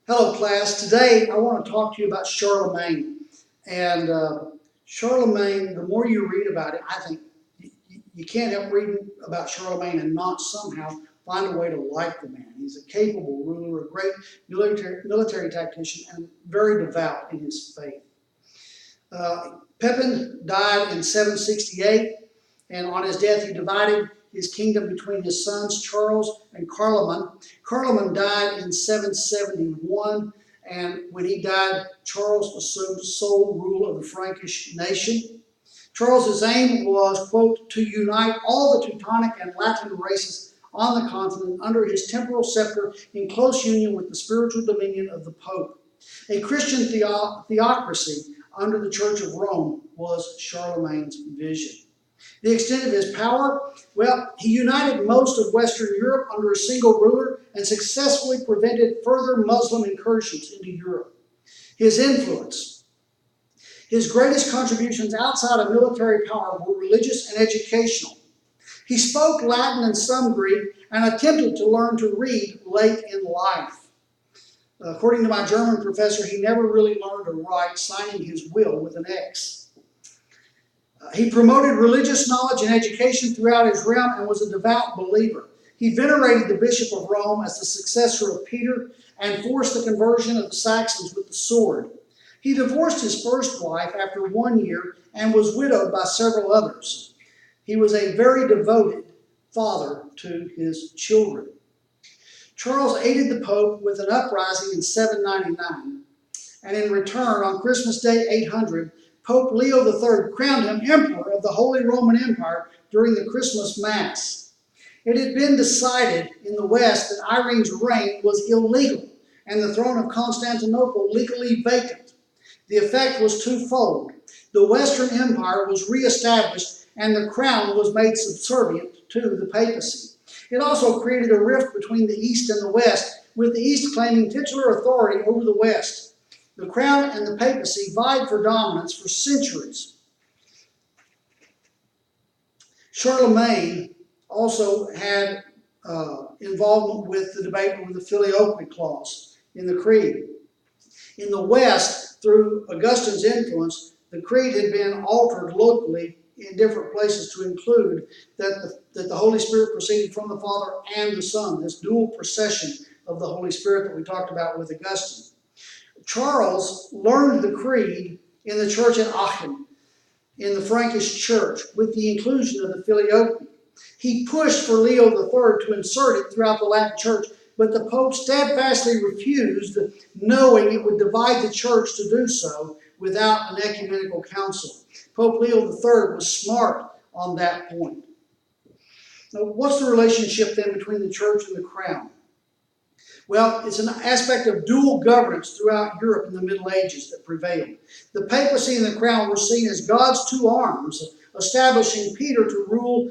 Hello, class. Today I want to talk to you about Charlemagne. And Charlemagne, the more you read about it, I think you can't help reading about Charlemagne and not somehow find a way to like the man. He's a capable ruler, a great military tactician, and very devout in his faith. Pepin died in 768, and on his death he divided his kingdom between his sons Charles and Carloman. Carloman died in 771, and when he died, Charles assumed sole rule of the Frankish nation. Charles's aim was, quote, to unite all the Teutonic and Latin races on the continent under his temporal scepter in close union with the spiritual dominion of the Pope. A Christian theocracy under the Church of Rome was Charlemagne's vision. The extent of his power, well, he united most of Western Europe under a single ruler and successfully prevented further Muslim incursions into Europe. His influence, his greatest contributions outside of military power were religious and educational. He spoke Latin and some Greek and attempted to learn to read late in life. According to my German professor, he never really learned to write, signing his will with an X. He promoted religious knowledge and education throughout his realm and was a devout believer. He venerated the Bishop of Rome as the successor of Peter and forced the conversion of the Saxons with the sword. He divorced his first wife after 1 year and was widowed by several others. He was a very devoted father to his children. Charles aided the Pope with an uprising in 799, and in return, on Christmas Day 800, Pope Leo III crowned him Emperor of the Holy Roman Empire during the Christmas Mass. It had been decided in the West that Irene's reign was illegal and the throne of Constantinople legally vacant. The effect was twofold. The Western Empire was reestablished and the crown was made subservient to the papacy. It also created a rift between the East and the West, with the East claiming titular authority over the West. The crown and the papacy vied for dominance for centuries. Charlemagne also had involvement with the debate over the filioque clause in the Creed. In the West, through Augustine's influence, the Creed had been altered locally in different places to include that the Holy Spirit proceeded from the Father and the Son, this dual procession of the Holy Spirit that we talked about with Augustine. Charles learned the Creed in the church at Aachen, in the Frankish church, with the inclusion of the filioque. He pushed for Leo III to insert it throughout the Latin church, but the Pope steadfastly refused, knowing it would divide the church to do so without an ecumenical council. Pope Leo III was smart on that point. Now, what's the relationship then between the church and the crown? Well, it's an aspect of dual governance throughout Europe in the Middle Ages that prevailed. The papacy and the crown were seen as God's two arms, establishing Peter to rule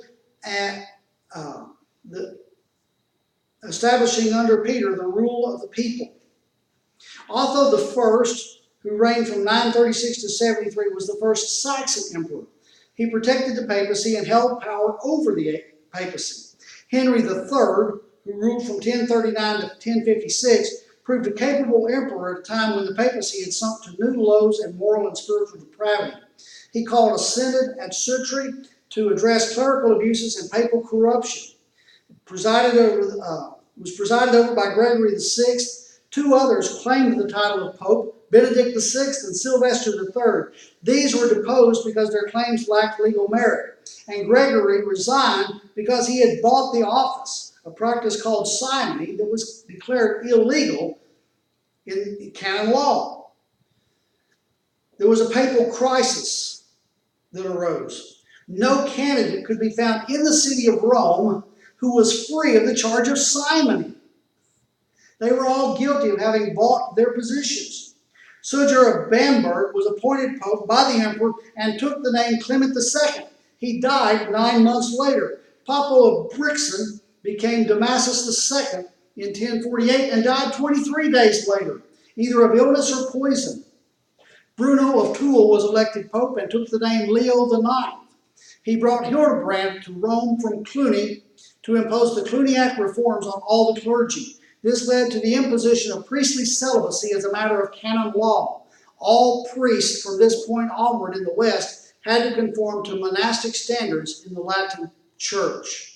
establishing under Peter the rule of the people. Otho I, who reigned from 936 to 73, was the first Saxon emperor. He protected the papacy and held power over the papacy. Henry III, who ruled from 1039 to 1056, proved a capable emperor at a time when the papacy had sunk to new lows in moral and spiritual depravity. He called a synod at Sutri to address clerical abuses and papal corruption. Was presided over by Gregory VI. Two others claimed the title of Pope, Benedict VI and Sylvester III. These were deposed because their claims lacked legal merit, and Gregory resigned because he had bought the office, a practice called simony that was declared illegal in canon law. There was a papal crisis that arose. No candidate could be found in the city of Rome who was free of the charge of simony. They were all guilty of having bought their positions. Suger of Bamberg was appointed pope by the emperor and took the name Clement II. He died 9 months later. Poppo of Brixen became Damasus II in 1048 and died 23 days later, either of illness or poison. Bruno of Toul was elected pope and took the name Leo IX. He brought Hildebrand to Rome from Cluny to impose the Cluniac reforms on all the clergy. This led to the imposition of priestly celibacy as a matter of canon law. All priests from this point onward in the West had to conform to monastic standards in the Latin Church.